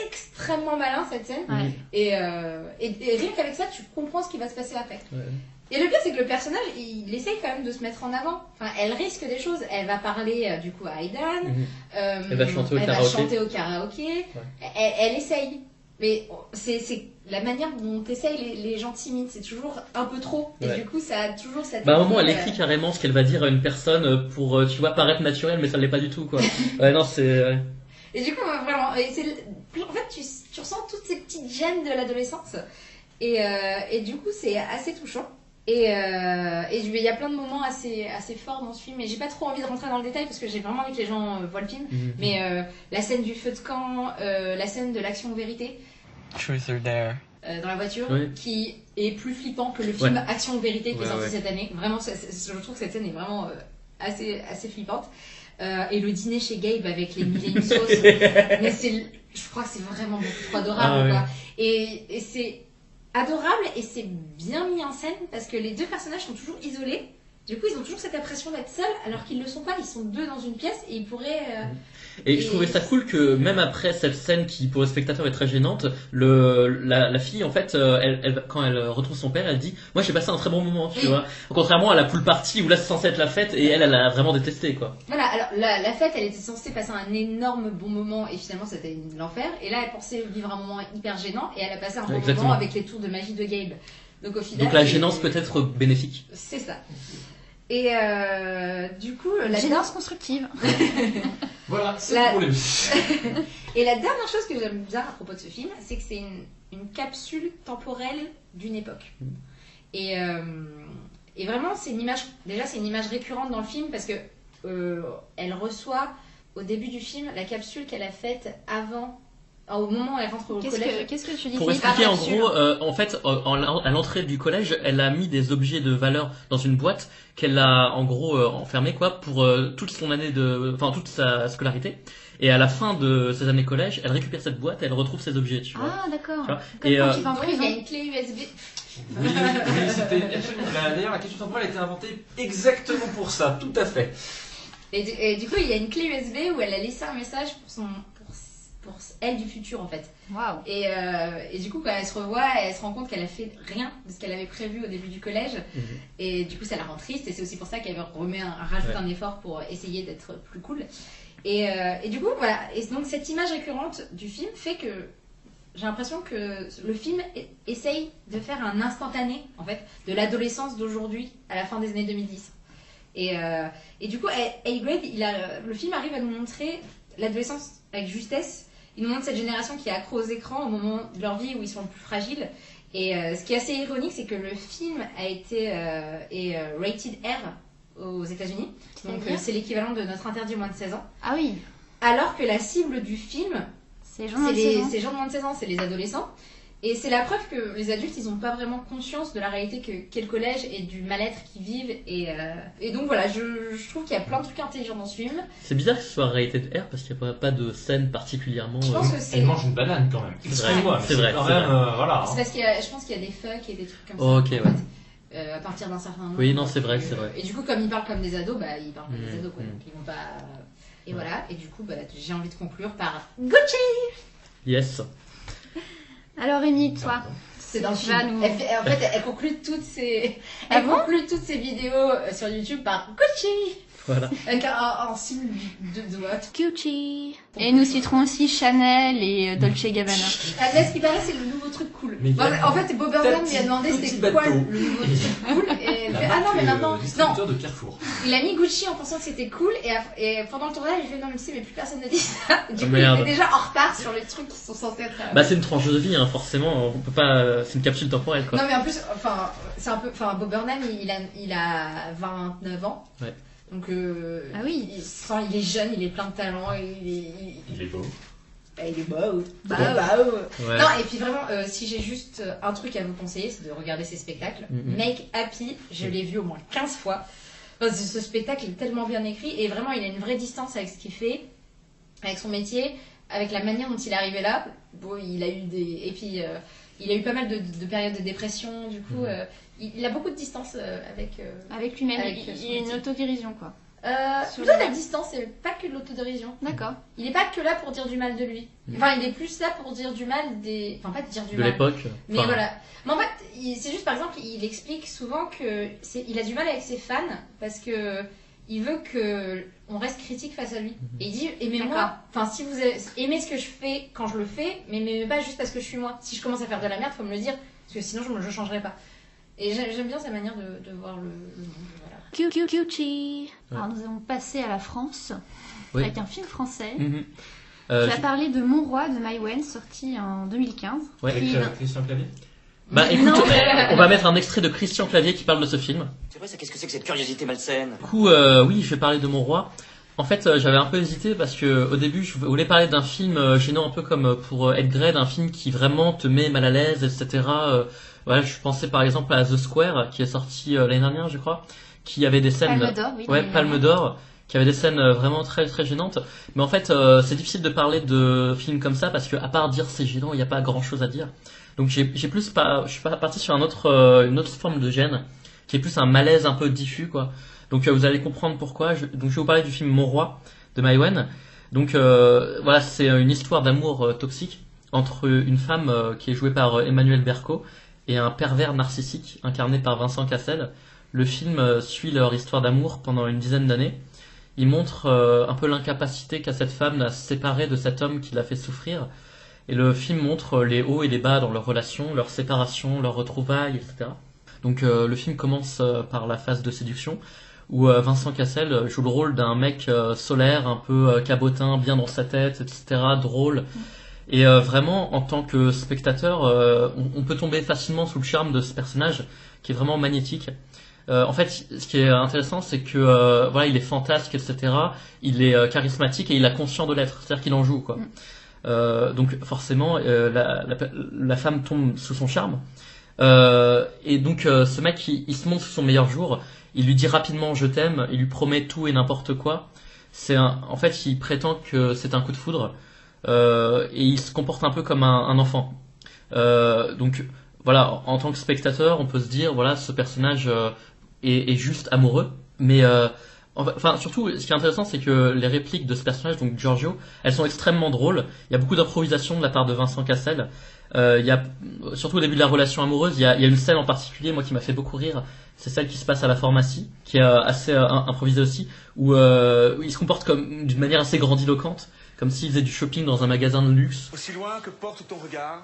extrêmement malin cette scène. Ouais. Et rien qu'avec ça, tu comprends ce qui va se passer après. Ouais. Et le pire, c'est que le personnage, il essaye quand même de se mettre en avant. Enfin, elle risque des choses. Elle va parler du coup à Aidan. Elle va chanter au karaoké. Ouais. Elle essaye. Mais c'est la manière dont t'essayes les gens timides, c'est toujours un peu trop. Et du coup, ça a toujours cette... à un moment, elle écrit carrément ce qu'elle va dire à une personne pour, tu vois, paraître naturel, mais ça l'est pas du tout, quoi. Ouais, non, c'est... Et du coup, vraiment... en fait, tu ressens toutes ces petites gênes de l'adolescence. Et du coup, c'est assez touchant. Et il y a plein de moments assez forts dans ce film, mais j'ai pas trop envie de rentrer dans le détail parce que j'ai vraiment envie que les gens voient le film. Mais la scène du feu de camp, la scène de l'action vérité, Truth or Dare, dans la voiture, qui est plus flippant que le film Action ou Vérité qui est sorti cette année. Vraiment, je trouve que cette scène est vraiment assez flippante. Et le dîner chez Gabe avec les mille et une sauces, mais je crois que c'est vraiment beaucoup trop adorable, quoi. Et c'est adorable et c'est bien mis en scène parce que les deux personnages sont toujours isolés. Du coup, ils ont toujours cette impression d'être seuls alors qu'ils ne le sont pas. Ils sont deux dans une pièce et ils pourraient... Et je trouvais ça cool que même après cette scène qui pour le spectateur est très gênante, la fille en fait, quand elle retrouve son père, elle dit moi j'ai passé un très bon moment, tu vois. Contrairement à la pool party où là c'est censé être la fête et elle a vraiment détesté quoi. Voilà, alors la fête elle était censée passer un énorme bon moment et finalement c'était l'enfer. Et là elle pensait vivre un moment hyper gênant et elle a passé un bon moment avec les tours de magie de Gabe. Donc au final. Donc la gênance peut être bénéfique. C'est ça. Et du coup, la gênance constructive. Voilà, c'est pour les Et la dernière chose que j'aime bien à propos de ce film, c'est que c'est une capsule temporelle d'une époque. Et vraiment, c'est une image. Déjà, c'est une image récurrente dans le film parce que elle reçoit au début du film la capsule qu'elle a faite avant. Au moment où elle rentre au collège. Qu'est-ce que tu dis? Pour expliquer en gros, en fait, à l'entrée du collège, elle a mis des objets de valeur dans une boîte qu'elle a en gros enfermée quoi pour toute son année toute sa scolarité. Et à la fin de ses années collège, elle récupère cette boîte et elle retrouve ses objets, tu vois. Ah d'accord. Et quand il va en prison. Il y a une clé USB. Oui, c'était absolument. D'ailleurs, la question temporelle a été inventée exactement pour ça, tout à fait. Et du coup, il y a une clé USB où elle a laissé un message pour elle du futur en fait. Waouh. Et du coup quand elle se revoit, elle se rend compte qu'elle a fait rien de ce qu'elle avait prévu au début du collège. Et du coup ça la rend triste et c'est aussi pour ça qu'elle rajoute un effort pour essayer d'être plus cool. Et du coup voilà. Et donc cette image récurrente du film fait que j'ai l'impression que le film essaye de faire un instantané en fait de l'adolescence d'aujourd'hui à la fin des années 2010. Et du coup A-Grade, le film arrive à nous montrer l'adolescence avec justesse. Il nous montre cette génération qui est accro aux écrans au moment de leur vie où ils sont le plus fragiles. Et ce qui est assez ironique, c'est que le film a été rated R aux États-Unis. Donc c'est l'équivalent de notre interdit au moins de 16 ans. Ah oui. Alors que la cible du film, c'est les gens de moins de 16 ans, c'est les adolescents. Et c'est la preuve que les adultes, ils n'ont pas vraiment conscience de la réalité qu'est le collège et du mal-être qu'ils vivent. Et donc voilà, je trouve qu'il y a plein de trucs intelligents dans ce film. C'est bizarre que ce soit rated R parce qu'il n'y a pas de scène particulièrement. Je pense que c'est... Elle mange une banane quand même. Excuse-moi, c'est vrai. Voilà. C'est parce je pense qu'il y a des fucks et des trucs comme ça. Ok, ouais. À partir d'un certain moment. Oui, non, c'est vrai, c'est vrai. Et du coup, comme ils parlent comme des ados, ils parlent comme des ados, quoi. Donc ils vont pas. Et voilà. Et du coup, j'ai envie de conclure par Gucci. Yes. Alors Rémi, toi, c'est dans le film. En fait, elle conclut toutes ses vidéos sur YouTube par Gucci. Voilà. Avec un signe de doigt. Gucci. Et nous citerons aussi Chanel et Dolce Gabbana. Ce qui paraît, c'est le nouveau truc cool. En fait, Bob Burnham lui a demandé c'était quoi le nouveau truc cool. Et elle fait, ah non, mais maintenant. Non. De Carrefour. Il a mis Gucci en pensant que c'était cool. Et pendant le tournage, il fait non, mais si, mais plus personne ne dit ça. Du coup, il est déjà en retard sur les trucs qui sont censés être. C'est une tranche de vie, hein, forcément. On peut pas. C'est une capsule temporelle, quoi. Non, mais en plus, c'est un peu. Bob Burnham, il a 29 ans. Ouais. Donc, ah oui. il est jeune, il est plein de talent, il est beau. Il est beau. Ouais. Non, et puis vraiment, si j'ai juste un truc à vous conseiller, c'est de regarder ces spectacles. Make Happy, je l'ai vu au moins 15 fois. Ce spectacle est tellement bien écrit et vraiment, il a une vraie distance avec ce qu'il fait, avec son métier, avec la manière dont il est arrivé là. Bon, il a eu et puis il a eu pas mal de périodes de dépression, du coup. Il a beaucoup de distance avec lui-même. Il y a une autodérision, quoi. Plutôt de la distance, et pas que de l'autodérision. D'accord. Il n'est pas que là pour dire du mal de lui. Enfin, il est plus là pour dire du mal des. Enfin, pas de dire du mal. De l'époque. Mais voilà. Mais en fait, c'est juste par exemple, il explique souvent il a du mal avec ses fans parce que il veut que on reste critique face à lui. Et il dit aimez-moi. Enfin, si vous aimez ce que je fais quand je le fais, mais m'aimez pas juste parce que je suis moi. Si je commence à faire de la merde, faut me le dire parce que sinon je changerai pas. Et j'aime bien sa manière de voir le monde. Voilà. Gucci. Alors nous allons passer à la France avec un film français. Tu as parlé de Mon Roi de Maïwenn, sorti en 2015. Ouais. Avec Christian Clavier. Écoute, on va mettre un extrait de Christian Clavier qui parle de ce film. C'est vrai, ça, qu'est-ce que c'est que cette curiosité malsaine? Du coup, oui, je vais parler de Mon Roi. En fait, j'avais un peu hésité parce que au début, je voulais parler d'un film gênant un peu comme pour Ed Grade, un film qui vraiment te met mal à l'aise, etc. Voilà, je pensais par exemple à The Square qui est sorti l'année dernière, je crois, qui avait des scènes. Palme d'Or, oui. Ouais, Palme d'Or, qui avait des scènes vraiment très très gênantes. Mais en fait, c'est difficile de parler de films comme ça parce que à part dire c'est gênant, il n'y a pas grand chose à dire. Donc je suis parti sur une autre forme de gêne, qui est plus un malaise un peu diffus, quoi. Donc vous allez comprendre pourquoi. Donc je vais vous parler du film Mon Roi de Mai Wen. Donc voilà, c'est une histoire d'amour toxique entre une femme qui est jouée par Emmanuel Berco et un pervers narcissique incarné par Vincent Cassel. Le film suit leur histoire d'amour pendant une dizaine d'années. Il montre un peu l'incapacité qu'a cette femme à se séparer de cet homme qui l'a fait souffrir. Et le film montre les hauts et les bas dans leur relation, leur séparation, leur retrouvailles, etc. Donc le film commence par la phase de séduction, où Vincent Cassel joue le rôle d'un mec solaire, un peu cabotin, bien dans sa tête, etc., drôle. Et vraiment, en tant que spectateur, on peut tomber facilement sous le charme de ce personnage, qui est vraiment magnétique. En fait, ce qui est intéressant, c'est que voilà, il est fantasque, etc. Il est charismatique et il a conscience de l'être, c'est-à-dire qu'il en joue, quoi. Donc forcément, la femme tombe sous son charme. Et donc ce mec, il se montre sous son meilleur jour. Il lui dit rapidement je t'aime. Il lui promet tout et n'importe quoi. En fait, il prétend que c'est un coup de foudre. Et il se comporte un peu comme un enfant. Donc voilà, en tant que spectateur, on peut se dire voilà, ce personnage est juste amoureux. Mais enfin, surtout, ce qui est intéressant, c'est que les répliques de ce personnage, donc Giorgio, elles sont extrêmement drôles. Il y a beaucoup d'improvisation de la part de Vincent Cassel. Il y a, surtout au début de la relation amoureuse, il y a une scène en particulier, moi, qui m'a fait beaucoup rire. C'est celle qui se passe à la pharmacie, qui est assez improvisée aussi, où il se comporte d'une manière assez grandiloquente, comme s'il faisait du shopping dans un magasin de luxe. Aussi loin que porte ton regard,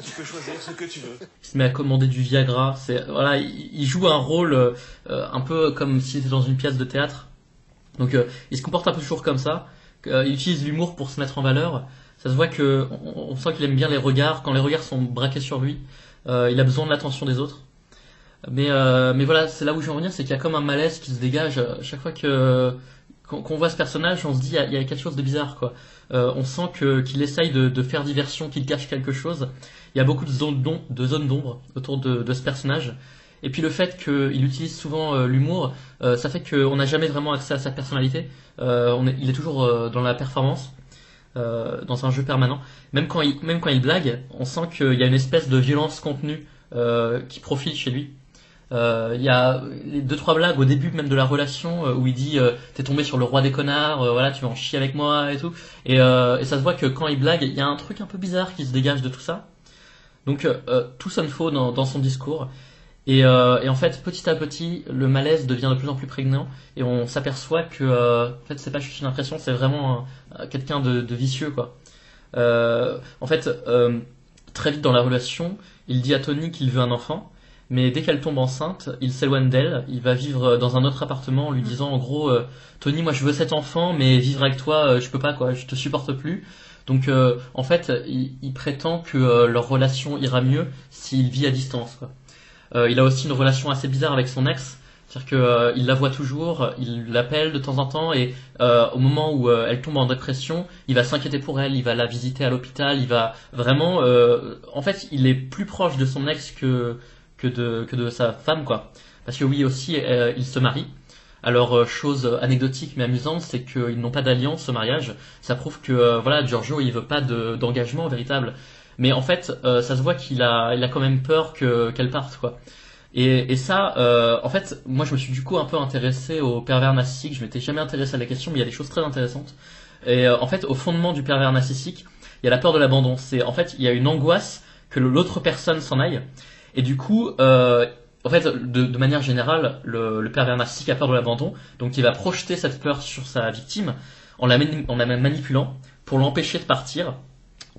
tu peux choisir ce que tu veux. Il se met à commander du Viagra. Voilà, il joue un rôle un peu comme s'il était dans une pièce de théâtre. Donc il se comporte un peu toujours comme ça. Il utilise l'humour pour se mettre en valeur. Ça se voit on sent qu'il aime bien les regards. Quand les regards sont braqués sur lui, il a besoin de l'attention des autres. Mais voilà, c'est là où je veux en venir, c'est qu'il y a comme un malaise qui se dégage chaque fois qu'on voit ce personnage. On se dit il y a quelque chose de bizarre, quoi. On sent qu'il essaye de faire diversion, qu'il cache quelque chose. Il y a beaucoup de zones d'ombre autour de ce personnage. Et puis le fait qu'il utilise souvent l'humour, ça fait qu'on n'a jamais vraiment accès à sa personnalité. Il est toujours dans la performance, dans un jeu permanent. Même quand il blague, on sent qu'il y a une espèce de violence contenue qui profile chez lui. Il y a 2-3 blagues au début même de la relation où il dit t'es tombé sur le roi des connards, voilà, tu vas en chier avec moi et tout. Et ça se voit que quand il blague, il y a un truc un peu bizarre qui se dégage de tout ça. Donc tout sonne faux dans son discours. Et en fait, petit à petit, le malaise devient de plus en plus prégnant et on s'aperçoit que en fait, c'est pas juste une impression, c'est vraiment quelqu'un de vicieux, quoi. En fait, très vite dans la relation, il dit à Tony qu'il veut un enfant, mais dès qu'elle tombe enceinte, il s'éloigne d'elle, il va vivre dans un autre appartement en lui disant en gros Tony, moi je veux cet enfant, mais vivre avec toi, je peux pas, quoi, je te supporte plus. Donc en fait, il prétend que leur relation ira mieux s'il vit à distance, quoi. Il a aussi une relation assez bizarre avec son ex, c'est-à-dire que il la voit toujours, il l'appelle de temps en temps et au moment où elle tombe en dépression, il va s'inquiéter pour elle, il va la visiter à l'hôpital, il va vraiment, en fait, il est plus proche de son ex que de sa femme, quoi. Parce que oui, aussi, il se marie. Alors, chose anecdotique mais amusante, c'est qu'ils n'ont pas d'alliance au mariage. Ça prouve que voilà, Giorgio, il veut pas d'engagement véritable. Mais en fait, ça se voit qu'il a quand même peur qu'elle parte, quoi. Et ça, en fait, moi je me suis du coup un peu intéressé au pervers narcissique. Je m'étais jamais intéressé à la question, mais il y a des choses très intéressantes. Et en fait, au fondement du pervers narcissique, il y a la peur de l'abandon. En fait, il y a une angoisse que l'autre personne s'en aille. Et du coup, en fait, de manière générale, le pervers narcissique a peur de l'abandon, donc il va projeter cette peur sur sa victime en la manipulant pour l'empêcher de partir,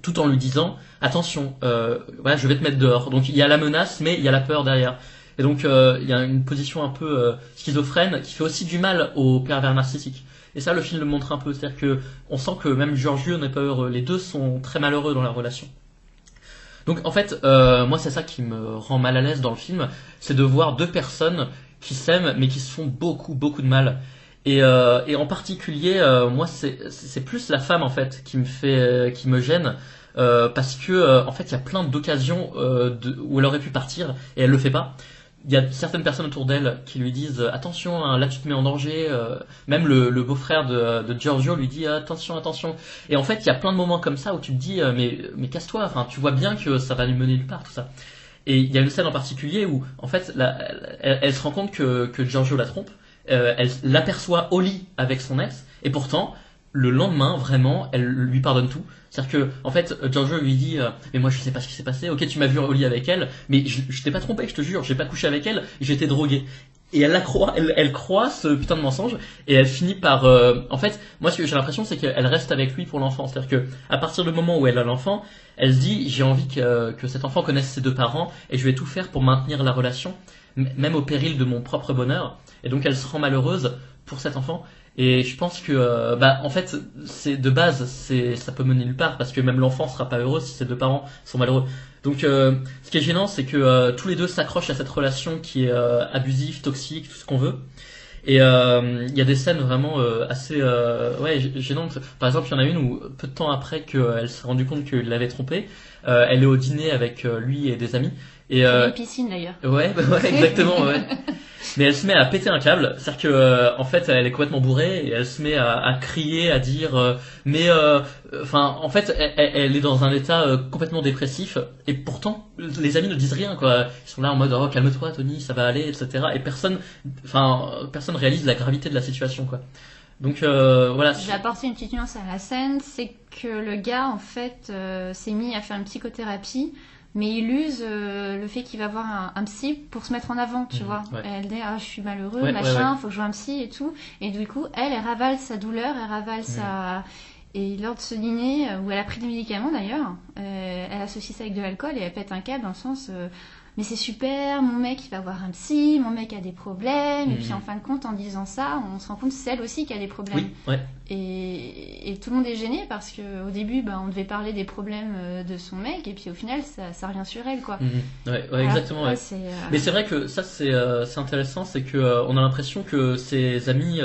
tout en lui disant attention, voilà, je vais te mettre dehors. Donc il y a la menace, mais il y a la peur derrière. Et donc il y a une position un peu schizophrène qui fait aussi du mal au pervers narcissique. Et ça, le film le montre un peu, c'est-à-dire que on sent que même Giorgio n'est pas heureux. Les deux sont très malheureux dans la relation. Donc en fait, moi c'est ça qui me rend mal à l'aise dans le film, c'est de voir deux personnes qui s'aiment mais qui se font beaucoup de mal. Et en particulier, moi c'est plus la femme en fait qui me gêne, parce que en fait il y a plein d'occasions où elle aurait pu partir et elle le fait pas. il y a certaines personnes autour d'elle qui lui disent attention, hein, là tu te mets en danger. Même le beau-frère de Giorgio lui dit attention, attention. Et en fait, il y a plein de moments comme ça où tu te dis mais casse-toi. Enfin, tu vois bien que ça va lui mener nulle part tout ça. Et il y a une scène en particulier où en fait, elle se rend compte que Giorgio la trompe. Elle l'aperçoit au lit avec son ex, et pourtant le lendemain, vraiment, elle lui pardonne tout. C'est-à-dire que, en fait, Giorgio lui dit mais moi je sais pas ce qui s'est passé. Ok, tu m'as vu au lit avec elle, mais je t'ai pas trompé, je te jure, j'ai pas couché avec elle, j'étais drogué. Et elle la croit, elle croit ce putain de mensonge, et elle finit par. En fait, moi ce que j'ai l'impression, c'est qu'elle reste avec lui pour l'enfant. C'est-à-dire que à partir du moment où elle a l'enfant, elle se dit j'ai envie que cet enfant connaisse ses deux parents, et je vais tout faire pour maintenir la relation, même au péril de mon propre bonheur. Et donc elle se rend malheureuse pour cet enfant. Et je pense que, en fait, c'est de base, ça peut mener nulle part, parce que même l'enfant sera pas heureux si ses deux parents sont malheureux. Donc, ce qui est gênant, c'est que tous les deux s'accrochent à cette relation qui est abusive, toxique, tout ce qu'on veut. Et il y a des scènes vraiment assez gênantes. Par exemple, il y en a une où, peu de temps après qu'elle s'est rendue compte qu'il l'avait trompée, elle est au dîner avec lui et des amis. Et, une piscine d'ailleurs. Ouais, exactement, ouais. Mais elle se met à péter un câble, c'est-à-dire que en fait elle est complètement bourrée et elle se met à crier, à dire en fait elle est dans un état complètement dépressif, et pourtant les amis ne disent rien quoi. Ils sont là en mode oh calme-toi Tony, ça va aller, etc. Et personne réalise la gravité de la situation quoi. Donc voilà. J'ai apporté une petite nuance à la scène, c'est que le gars en fait s'est mis à faire une psychothérapie. Mais il use le fait qu'il va voir un psy pour se mettre en avant, tu vois. Ouais. Elle dit je suis malheureux, faut que je voie un psy et tout. Et du coup, elle ravale sa douleur, elle ravale sa... Et lors de ce dîner, où elle a pris des médicaments d'ailleurs, elle associe ça avec de l'alcool et elle pète un câble dans le sens... mais c'est super, mon mec il va voir un psy, mon mec a des problèmes, et puis en fin de compte en disant ça, on se rend compte que c'est elle aussi qui a des problèmes. Oui, ouais. Et tout le monde est gêné parce qu'au début on devait parler des problèmes de son mec, et puis au final ça revient sur elle quoi. Ouais, exactement. Ouais. Mais c'est vrai que ça c'est intéressant, c'est que on a l'impression que ses amis,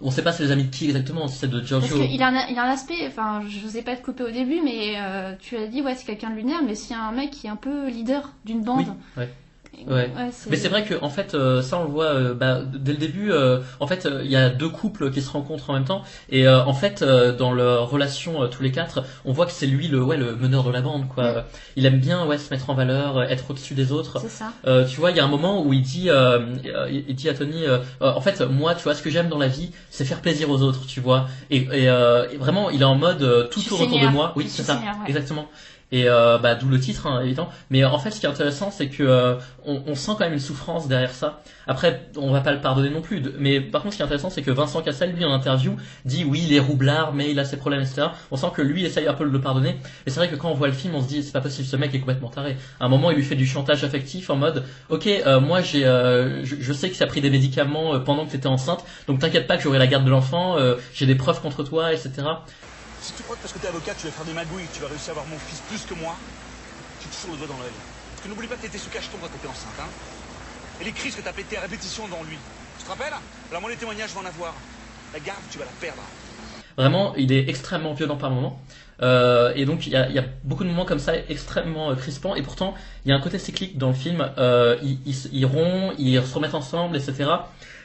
on sait pas c'est les amis de qui exactement, si c'est de Giorgio. Parce qu'il a un aspect, je vous ai pas coupé au début, mais tu as dit c'est quelqu'un de lunaire, mais c'est un mec qui est un peu leader d'une bande. Oui. Ouais. Mais c'est vrai que en fait ça on le voit dès le début. En fait il y a deux couples qui se rencontrent en même temps, et en fait dans leur relation tous les quatre, on voit que c'est lui le meneur de la bande quoi. Il aime bien se mettre en valeur, être au-dessus des autres. C'est ça. Tu vois, il y a un moment où il dit à Tony en fait moi tu vois ce que j'aime dans la vie c'est faire plaisir aux autres, tu vois, et vraiment il est en mode tout tourne autour de moi. Oui, c'est ça. Seigneur, ouais. Exactement. Et d'où le titre évidemment, mais en fait ce qui est intéressant c'est que on sent quand même une souffrance derrière ça. Après on va pas le pardonner non plus, mais par contre ce qui est intéressant c'est que Vincent Cassel lui en interview dit oui il est roublard mais il a ses problèmes etc. On sent que lui essaye un peu de le pardonner, et c'est vrai que quand on voit le film on se dit c'est pas possible, ce mec est complètement taré. À un moment il lui fait du chantage affectif en mode ok moi je sais que tu as pris des médicaments pendant que tu étais enceinte, donc t'inquiète pas que j'aurai la garde de l'enfant, j'ai des preuves contre toi etc. Si tu crois que parce que t'es avocat, tu vas faire des magouilles, tu vas réussir à avoir mon fils plus que moi, j'ai toujours le doigt dans l'œil. Parce que n'oublie pas que t'étais sous cacheton quand t'étais enceinte, hein. Et les crises que t'as pété à répétition dans lui. Tu te rappelles? Alors moi les témoignages vont en avoir. La garde, tu vas la perdre. Vraiment, il est extrêmement violent par moments. Et donc il y a beaucoup de moments comme ça extrêmement crispants, et pourtant il y a un côté cyclique dans le film. Ils rompent, ils se remettent ensemble, etc.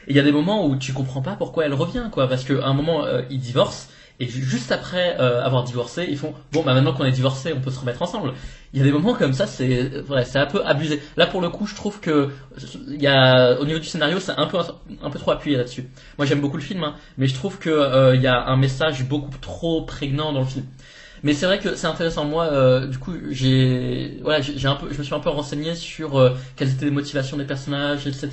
Et il y a des moments où tu comprends pas pourquoi elle revient, quoi, parce qu'à un moment ils divorcent. Et juste après avoir divorcé, ils font bon maintenant qu'on est divorcé, on peut se remettre ensemble. Il y a des moments comme ça, c'est un peu abusé. Là pour le coup, je trouve que au niveau du scénario, c'est un peu trop appuyé là-dessus. Moi j'aime beaucoup le film, hein, mais je trouve que il y a un message beaucoup trop prégnant dans le film. Mais c'est vrai que c'est intéressant. Moi, du coup, je me suis un peu renseigné sur quelles étaient les motivations des personnages, etc.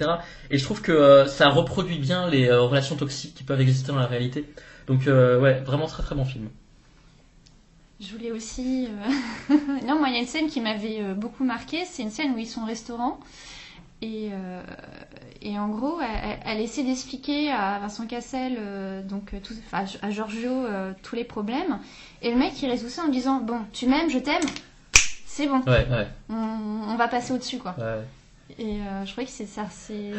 Et je trouve que ça reproduit bien les relations toxiques qui peuvent exister dans la réalité. Donc vraiment très très bon film. Je voulais aussi... Non, moi il y a une scène qui m'avait beaucoup marquée, c'est une scène où ils sont au restaurant, et en gros elle essaie d'expliquer à Vincent Cassel, à Giorgio, tous les problèmes, et le mec il résout ça en disant bon tu m'aimes, je t'aime, c'est bon, ouais. on va passer au-dessus quoi. Ouais. Et je crois que c'est ça.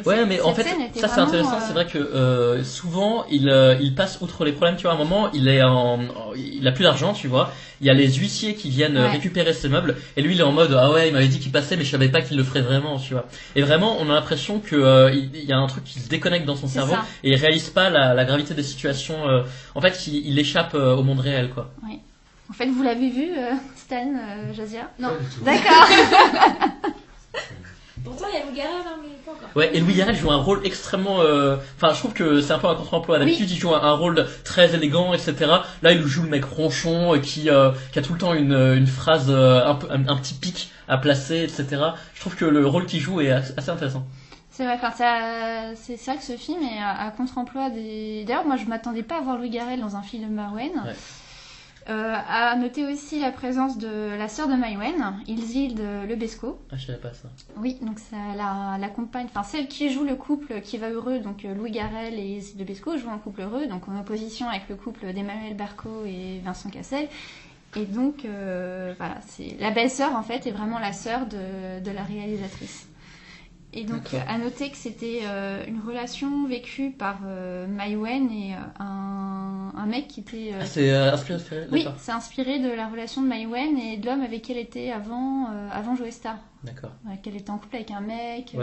Ouais, mais en fait, scène était ça c'est vraiment, intéressant. C'est vrai que souvent il passe outre les problèmes. Tu vois, à un moment, il a plus d'argent, tu vois. Il y a les huissiers qui viennent récupérer ses meubles, et lui il est en mode ah ouais, il m'avait dit qu'il passait, mais je savais pas qu'il le ferait vraiment, tu vois. Et vraiment, on a l'impression que il y a un truc qui se déconnecte dans son cerveau, ça. et il réalise pas la gravité des situations. En fait, il échappe au monde réel, quoi. Oui. En fait, vous l'avez vu, Stan, Jazia? Non. D'accord. Pourtant, il y a Louis Garrel, mais pas encore. Ouais, et Louis Garrel joue un rôle extrêmement... Enfin, je trouve que c'est un peu un contre-emploi. D'habitude, il joue un rôle très élégant, etc. Là, il joue le mec ronchon qui a tout le temps une phrase, un petit pic à placer, etc. Je trouve que le rôle qu'il joue est assez intéressant. C'est vrai, c'est vrai que ce film est à contre-emploi des... D'ailleurs, moi, je m'attendais pas à voir Louis Garrel dans un film de Maïwenn. Ouais. À noter aussi la présence de la sœur de Maïwenn, Ilsilde Lebesco. Ah, je savais pas ça. Oui, donc ça, la compagne, enfin celle qui joue le couple qui va heureux, donc Louis Garrel et Ilsilde Lebesco jouent un couple heureux, donc en opposition avec le couple d'Emmanuel Berco et Vincent Cassel. Et donc, voilà, c'est la belle-sœur en fait est vraiment la sœur de la réalisatrice. Et donc, à noter que c'était une relation vécue par Maïwenn et un mec qui était... c'est inspiré. Oui, c'est inspiré de la relation de Maïwenn et de l'homme avec qui elle était avant Joe Star. D'accord. Qu'elle était en couple avec un mec,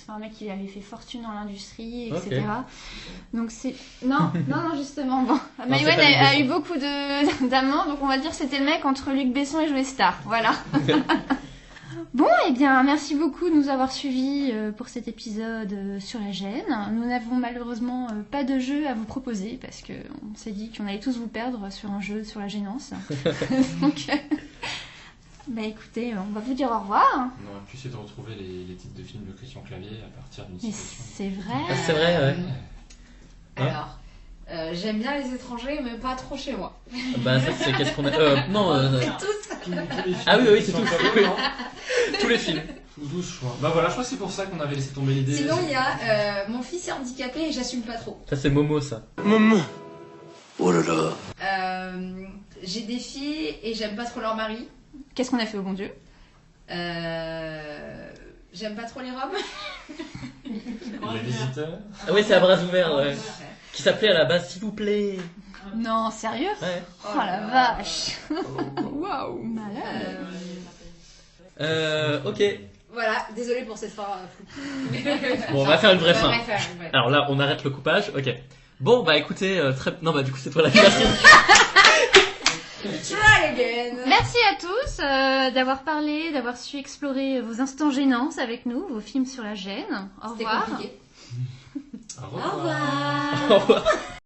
un mec qui avait fait fortune dans l'industrie, etc. Okay. Donc c'est... Non, justement, bon. Maïwenn a eu beaucoup d'amants, donc on va dire que c'était le mec entre Luc Besson et Joe Star. Voilà. Bon, eh bien, merci beaucoup de nous avoir suivis pour cet épisode sur la gêne. Nous n'avons malheureusement pas de jeu à vous proposer parce qu'on s'est dit qu'on allait tous vous perdre sur un jeu sur la gênance. Donc, bah écoutez, on va vous dire au revoir. On aurait pu essayer de retrouver les titres de films de Christian Clavier à partir d'une situation. C'est vrai. Ah, c'est vrai, ouais. Alors, j'aime bien les étrangers, mais pas trop chez moi. Bah ça c'est qu'est-ce qu'on a... non, tous. Ah oui, c'est tous. Tous les films. 12 choix. Bah voilà, je crois que c'est pour ça qu'on avait laissé tomber l'idée. Sinon, il y a mon fils est handicapé et j'assume pas trop. Ça c'est Momo, ça. Momo. Oh là là. J'ai des filles et j'aime pas trop leur mari. Qu'est-ce qu'on a fait au bon Dieu? J'aime pas trop les robes. Les visiteurs. Ah oui, c'est à bras ouverts, ouais. Qui s'appelait à la base S'il vous plaît. Non, sérieux? Ouais. Oh la vache. Waouh, malade. Ok. Voilà, désolé pour cette fin floue. Bon, on va faire une vraie fin. Ouais. Alors là, on arrête le coupage, ok. Bon, bah écoutez, Non, bah du coup, c'est toi la merci. Try again. Merci à tous d'avoir parlé, d'avoir su explorer vos instants gênants avec nous, vos films sur la gêne. Au revoir. C'était compliqué. Au revoir. Au revoir. Au revoir.